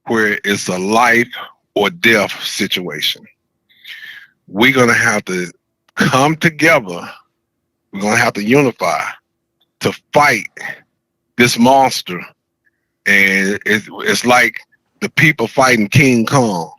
where it's a life or death situation. We're going to have to come together. We're going to have to unify to fight this monster. And it's like the people fighting King Kong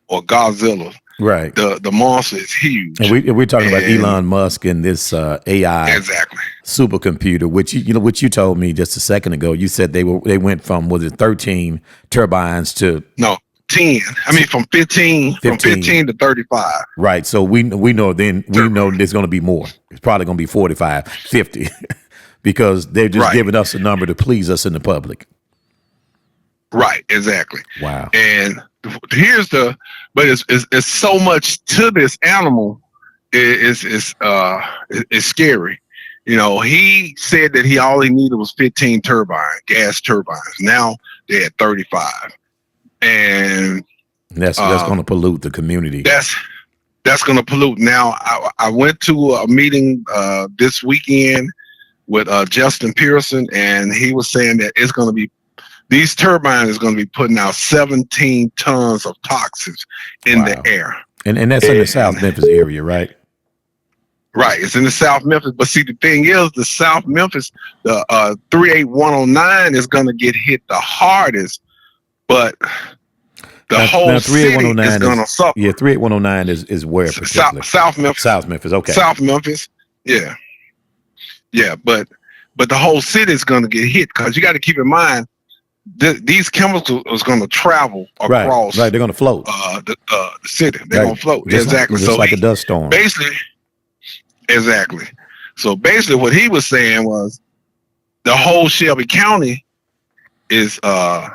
or Godzilla. Right. The monster is huge. And we're talking about Elon Musk and this AI exactly supercomputer, which which you told me just a second ago. You said they went from, was it 13 turbines to 10. I mean from 15 from 15 to 35. Right. So we know there's going to be more. It's probably going to be 45, 50 because they're just giving us a number to please us in the public. Right, exactly. Wow. And but it's so much to this animal. It's scary. You know, he said that all he needed was 15 gas turbines. Now they're at 35, and that's going to pollute the community. That's going to pollute. Now I went to a meeting this weekend with Justin Pearson, and he was saying that it's going to be. These turbines is going to be putting out 17 tons of toxins in the air. And that's in the South Memphis area, right? Right. It's in the South Memphis. But see, the thing is, the South Memphis, the 38109 is going to get hit the hardest. But the whole city is going to suffer. Yeah, 38109 is where? South Memphis. South Memphis, okay. South Memphis, yeah. Yeah, but the whole city is going to get hit because you got to keep in mind, these chemicals is going to travel across. Right, they're going to float. The city, they're going to float. Exactly. Just like a dust storm. Basically, exactly. So basically, what he was saying was, the whole Shelby County is at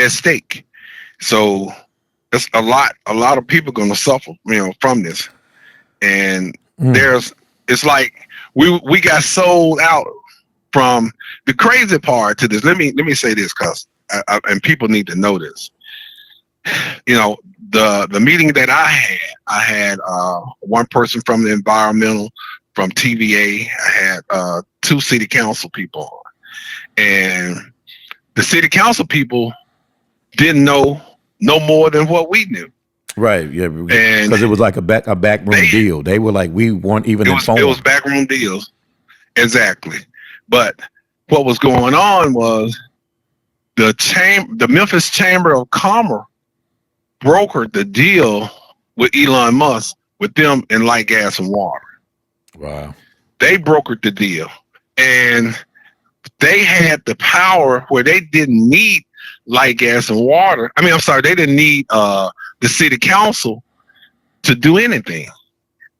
stake. So it's a lot of people going to suffer, from this. And it's like we got sold out from the crazy part to this. Let me say this, because and people need to know this. The meeting that I had one person from the environmental, from TVA. I had 2 city council people, and the city council people didn't know no more than what we knew. Right, yeah, because it was like a backroom deal. They were like, we weren't even informed. It was backroom deals, exactly. But what was going on was the Memphis Chamber of Commerce brokered the deal with Elon Musk with them in light gas and water. Wow. They brokered the deal, and they had the power where they didn't need light gas and water. I mean, I'm sorry, they didn't need the city council to do anything.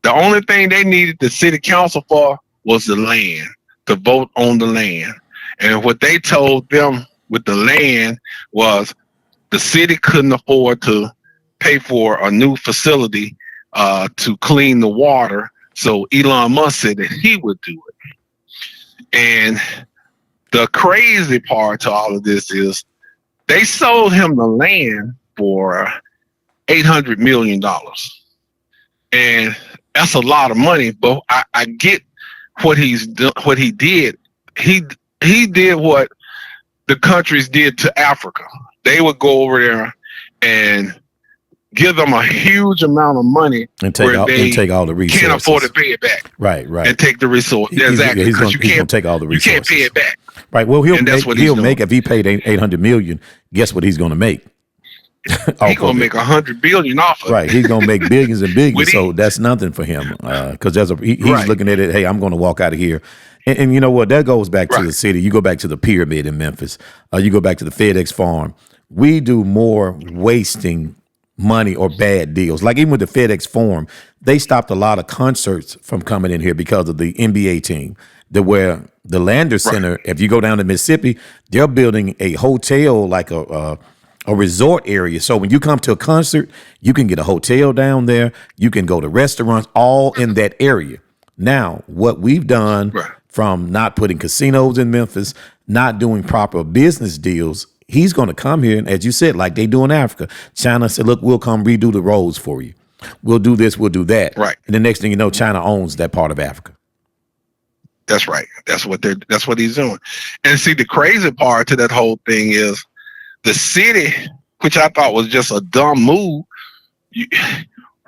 The only thing they needed the city council for was the land, to vote on the land. And what they told them with the land was the city couldn't afford to pay for a new facility to clean the water. So Elon Musk said that he would do it. And the crazy part to all of this is they sold him the land for $800 million. And that's a lot of money, but I get what he did. He did what the countries did to Africa. They would go over there and give them a huge amount of money and take all the resources. Can't afford to pay it back. Right. And take the resources. Exactly. He's going to take all the resources. You can't pay it back. Right. Well, he'll make if he paid $800 million. Guess what he's going to make? He's going to make $100 billion off of it. Right. He's going to make billions and billions. So that's nothing for him, because he's looking at it. Hey, I'm going to walk out of here. And you know what? That goes back to the city. You go back to the pyramid in Memphis. You go back to the FedEx farm. We do more wasting money or bad deals. Like even with the FedEx Forum, they stopped a lot of concerts from coming in here because of the NBA team. Where the Lander Center, if you go down to Mississippi, they're building a hotel, like a resort area. So when you come to a concert, you can get a hotel down there. You can go to restaurants, all in that area. Now, what we've done from not putting casinos in Memphis, not doing proper business deals, he's going to come here, and as you said, like they do in Africa, China said, look, we'll come redo the roads for you. We'll do this, we'll do that. Right. And the next thing you know, China owns that part of Africa. That's right. That's what he's doing. And see, the crazy part to that whole thing is the city which I thought was just a dumb move. You,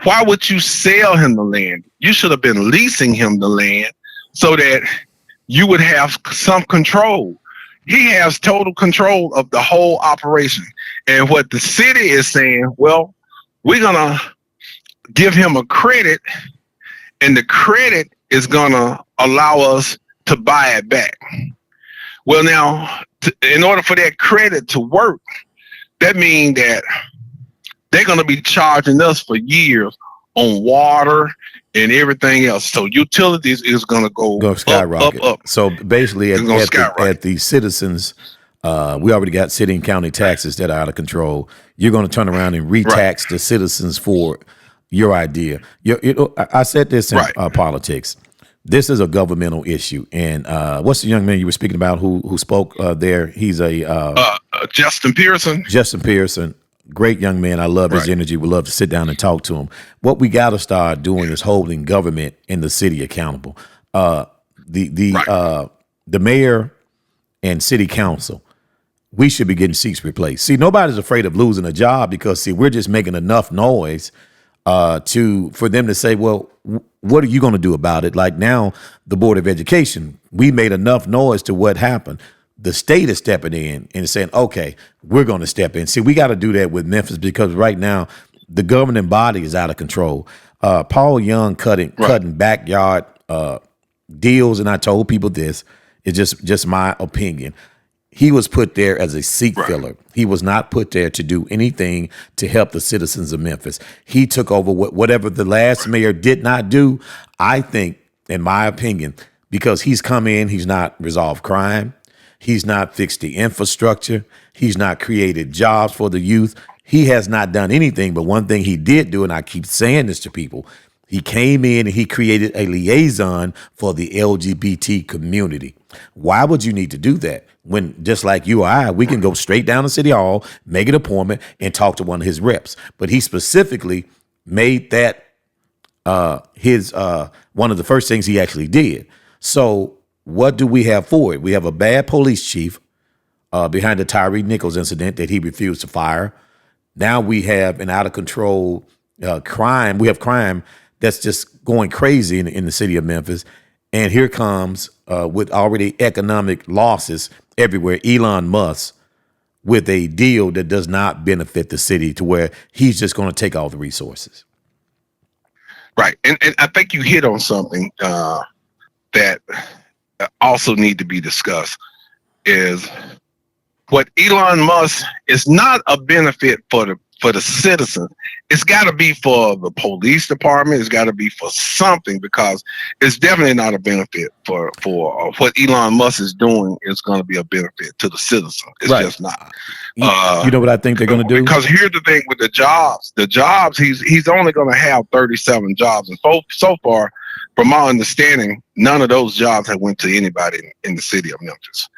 why would you sell him the land? You should have been leasing him the land so that you would have some control. He has total control of the whole operation. And what the city is saying, well, we're going to give him a credit, and the credit is going to allow us to buy it back. Well, now, in order for that credit to work, that means that they're going to be charging us for years on water and everything else. So utilities is going to go skyrocket. Up. So basically, at the citizens, we already got city and county taxes that are out of control. You're going to turn around and retax the citizens for your idea. I said this in politics. This is a governmental issue. And what's the young man you were speaking about who spoke there? He's Justin Pearson. Justin Pearson. Great young man. I love his energy. We'd love to sit down and talk to him. What we got to start doing is holding government and the city accountable. The mayor and city council, we should be getting seats replaced. See, nobody's afraid of losing a job because, we're just making enough noise for them to say, well, what are you going to do about it? Like now, the Board of Education, we made enough noise to what happened. The state is stepping in and saying, okay, we're going to step in. See, we got to do that with Memphis because right now the governing body is out of control. Paul Young cutting backyard deals, and I told people this, it's just my opinion. He was put there as a seat filler. He was not put there to do anything to help the citizens of Memphis. He took over whatever the last mayor did not do. I think, in my opinion, because he's come in, he's not resolved crime. He's not fixed the infrastructure. He's not created jobs for the youth. He has not done anything. But one thing he did do, and I keep saying this to people, he came in and he created a liaison for the LGBT community. Why would you need to do that when, just like you or I, we can go straight down to City Hall, make an appointment, and talk to one of his reps? But he specifically made that his one of the first things he actually did. So what do we have for it? We have a bad police chief behind the Tyree Nichols incident that he refused to fire. Now we have an out of control crime. We have crime that's just going crazy in the city of Memphis. And here comes, with already economic losses everywhere, Elon Musk with a deal that does not benefit the city to where he's just going to take all the resources. Right. And I think you hit on something that also need to be discussed is what Elon Musk is not a benefit for the citizens. It's got to be for the police department. It's got to be for something, because it's definitely not a benefit for what Elon Musk is doing. Is going to be a benefit to the citizen. It's just not. You know what I think they're going to do? Because here's the thing with the jobs. The jobs, he's only going to have 37 jobs, and so far, from my understanding, none of those jobs have went to anybody in the city of Memphis.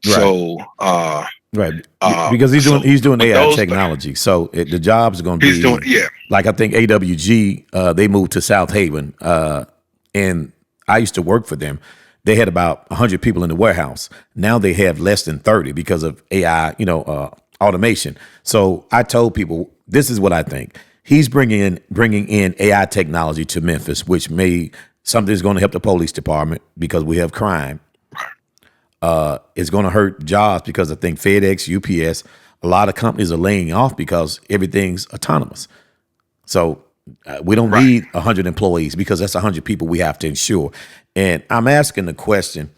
Right. So. Right, because he's doing AI technology, so the jobs are going to be like I think AWG. They moved to South Haven, and I used to work for them. They had about 100 people in the warehouse. Now they have less than 30 because of AI, automation. So I told people, this is what I think. He's bringing in AI technology to Memphis, which something's going to help the police department because we have crime. It's going to hurt jobs because I think FedEx, UPS, a lot of companies are laying off because everything's autonomous. So we don't need 100 employees because that's 100 people we have to insure. And I'm asking the question,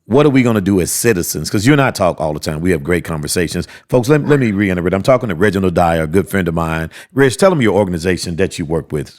what are we going to do as citizens? Because you and I talk all the time. We have great conversations. Folks, let me reiterate. I'm talking to Reginald Dyer, a good friend of mine. Reg, tell them your organization that you work with.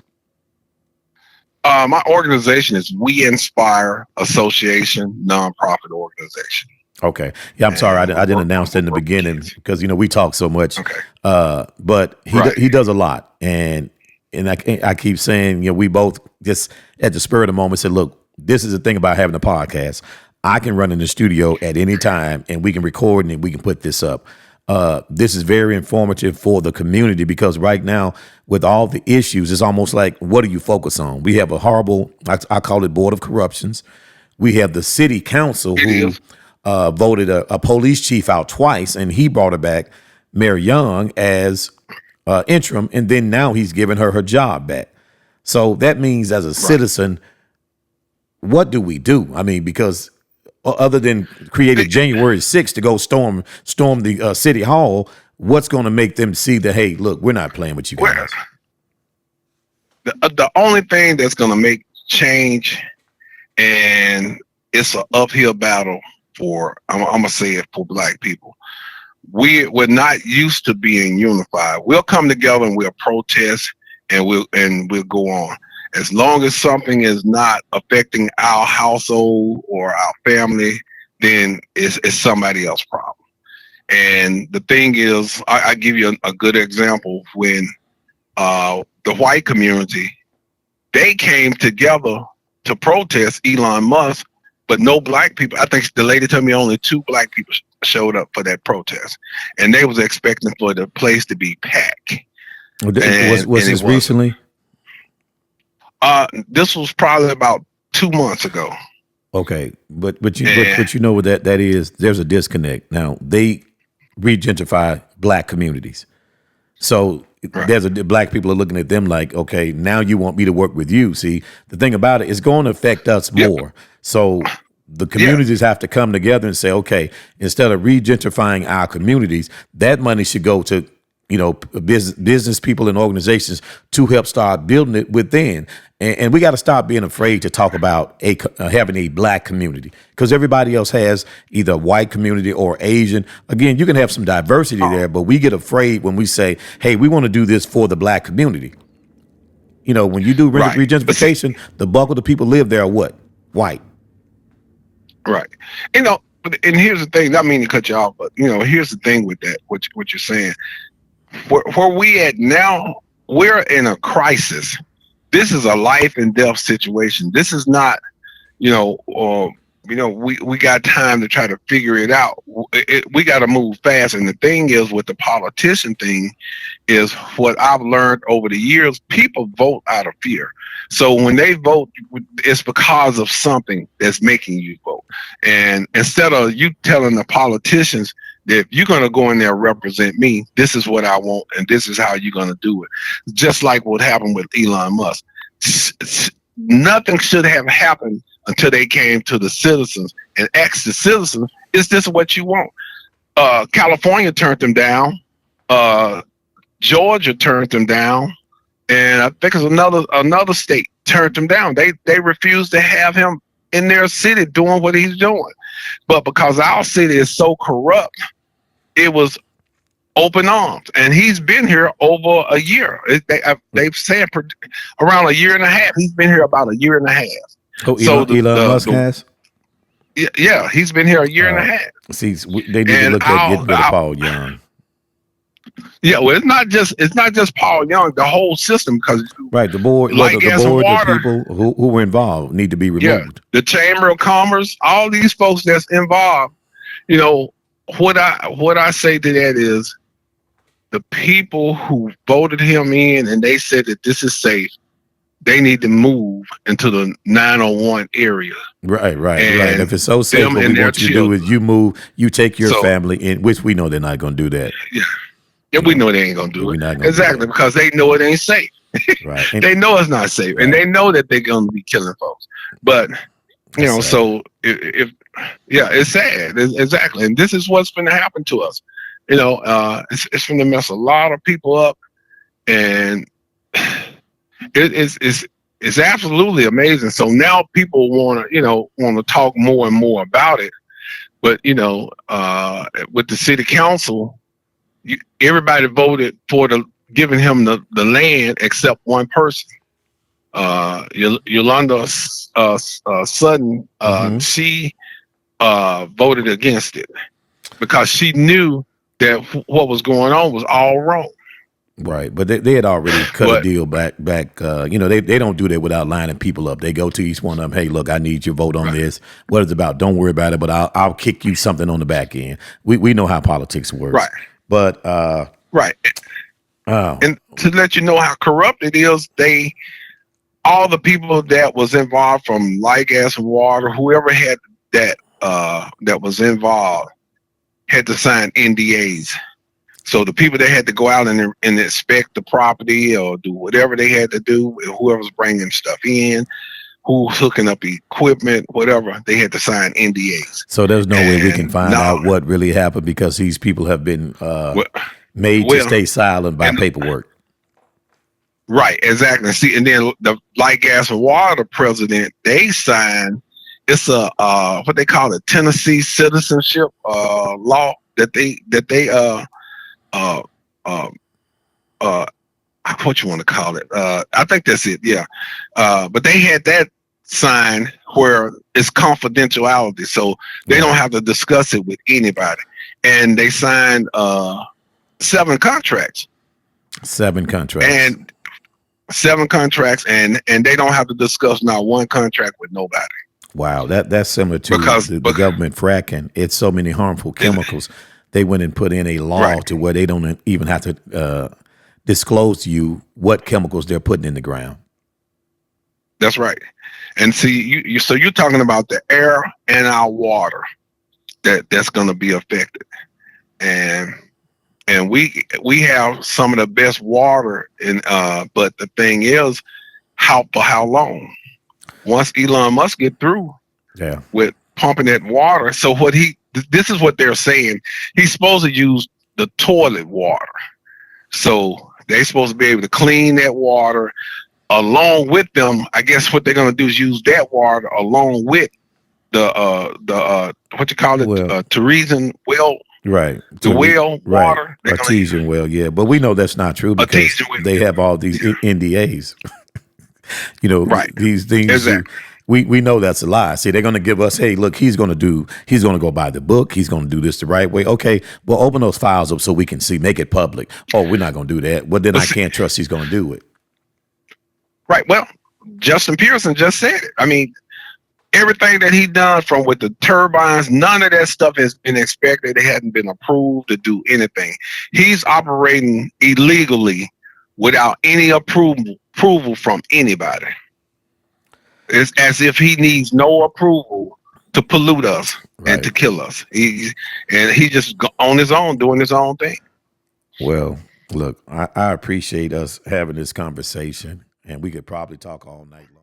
My organization is We Inspire Association, nonprofit organization. Okay. Yeah, I'm sorry. I didn't announce that in the beginning because, we talk so much. Okay. But he does a lot. And I keep saying, we both just at the spur of the moment said, look, this is the thing about having a podcast. I can run in the studio at any time and we can record and we can put this up. This is very informative for the community because right now, with all the issues, it's almost like, what do you focus on? We have a horrible, I call it Board of Corruptions. We have the city council who voted a police chief out twice, and he brought it back. Mayor Young as interim, and then now he's giving her job back. So that means, as a citizen, what do we do? I mean, because other than creating January 6th to go storm the city hall, what's going to make them see that, hey, look, we're not playing with you guys? The only thing that's going to make change, and it's an uphill battle for, I'm going to say it, for Black people. We're not used to being unified. We'll come together and we'll protest and we'll go on. As long as something is not affecting our household or our family, then it's somebody else's problem. And the thing is, I give you a good example. When the white community, they came together to protest Elon Musk, but no Black people. I think the lady told me only 2 Black people showed up for that protest, and they was expecting for the place to be packed. Was this recently? This was probably about 2 months ago. Okay, but you know what that is? There's a disconnect. Now they regentrify Black communities, so there's Black people are looking at them like, okay, now you want me to work with you. See, the thing about it is going to affect us more. So the communities have to come together and say, okay, instead of regentrifying our communities, that money should go to, you know, business people and organizations to help start building it within. And we got to stop being afraid to talk about having a Black community, because everybody else has either white community or Asian. Again, you can have some diversity there, but we get afraid when we say, hey, we want to do this for the Black community. You know, when you do regentrification, the bulk of the people live there are what? White. Right. You know, and here's the thing, not meaning to cut you off, but, you know, here's the thing with that, what you're saying. Where we at now, we're in a crisis. This is a life and death situation. This is not, we got time to try to figure it out. We got to move fast. And the thing is, with the politician thing, is what I've learned over the years, people vote out of fear. So when they vote, it's because of something that's making you vote. And instead of you telling the politicians that if you're going to go in there and represent me, this is what I want, and this is how you're going to do it. Just like what happened with Elon Musk. Nothing should have happened until they came to the citizens and asked the citizens, is this what you want? California turned them down. Georgia turned them down. And I think it's another state turned him down. They refused to have him in their city doing what he's doing. But because our city is so corrupt, it was open arms. And he's been here over a year. They've said around a year and a half. He's been here about a year and a half. Oh, Elon Musk has? Yeah, he's been here a year and a half. See, they need to look at getting rid of Paul Young. Yeah, well, it's not just Paul Young, the whole system, because the board, the people who were involved need to be removed. Yeah, the Chamber of Commerce, all these folks that's involved. You know, what I say to that is, the people who voted him in and they said that this is safe, they need to move into the 901 area. Right. If it's so safe, what we want you to do is you move, you take your family in, which we know they're not going to do that. Yeah, we know they ain't going to do it. Exactly, because they know it ain't safe. Right. They know it's not safe, and they know that they're going to be killing folks. But, so it's sad. Exactly. And this is what's going to happen to us. It's going to mess a lot of people up, and it's absolutely amazing. So now people want to talk more and more about it. But with the city council, everybody voted for giving him the land except one person. Yolanda Sutton, she voted against it because she knew that what was going on was all wrong. Right, but they had already cut a deal back. They don't do that without lining people up. They go to each one of them. Hey, look, I need your vote on this. What it's about? Don't worry about it. But I'll kick you something on the back end. We know how politics works. Right. But and to let you know how corrupt it is, all the people that was involved, from light, gas, and water, whoever had that was involved, had to sign NDAs. So the people that had to go out and inspect the property or do whatever they had to do, whoever's bringing stuff in, who's hooking up equipment, whatever, they had to sign NDAs. So there's no way we can find out what really happened because these people have been made to stay silent by paperwork. Right, exactly. See, and then the Light, Gas, and Water president, they signed. It's a what they call it, Tennessee citizenship law that they what you want to call it? I think that's it. Yeah, but they had that signed where it's confidentiality, so they don't have to discuss it with anybody. And they signed 7 contracts. 7 contracts. And 7 contracts, and they don't have to discuss not one contract with nobody. Wow, that's similar to the government fracking. It's so many harmful chemicals. They went and put in a law to where they don't even have to disclose to you what chemicals they're putting in the ground. That's right. And see, so you're talking about the air and our water that's going to be affected, and we have some of the best water but the thing is, for how long? Once Elon Musk get through with pumping that water, so this is what they're saying. He's supposed to use the toilet water. So they're supposed to be able to clean that water along with them. I guess what they're going to do is use that water along with the what you call it, artesian well. Right. The well water. Right. Artesian well, yeah. But we know that's not true because they have all these NDAs. These things. Exactly. We know that's a lie. See, they're going to give us, hey, look, he's going to go by the book. He's going to do this the right way. Okay, well, open those files up so we can see, make it public. Oh, we're not going to do that. Well, then I can't trust he's going to do it. Right. Well, Justin Pearson just said it. I mean, everything that he done from with the turbines, none of that stuff has been inspected. It hadn't been approved to do anything. He's operating illegally without any approval from anybody. It's as if he needs no approval to pollute us and to kill us. He just on his own, doing his own thing. Well, look, I appreciate us having this conversation, and we could probably talk all night long.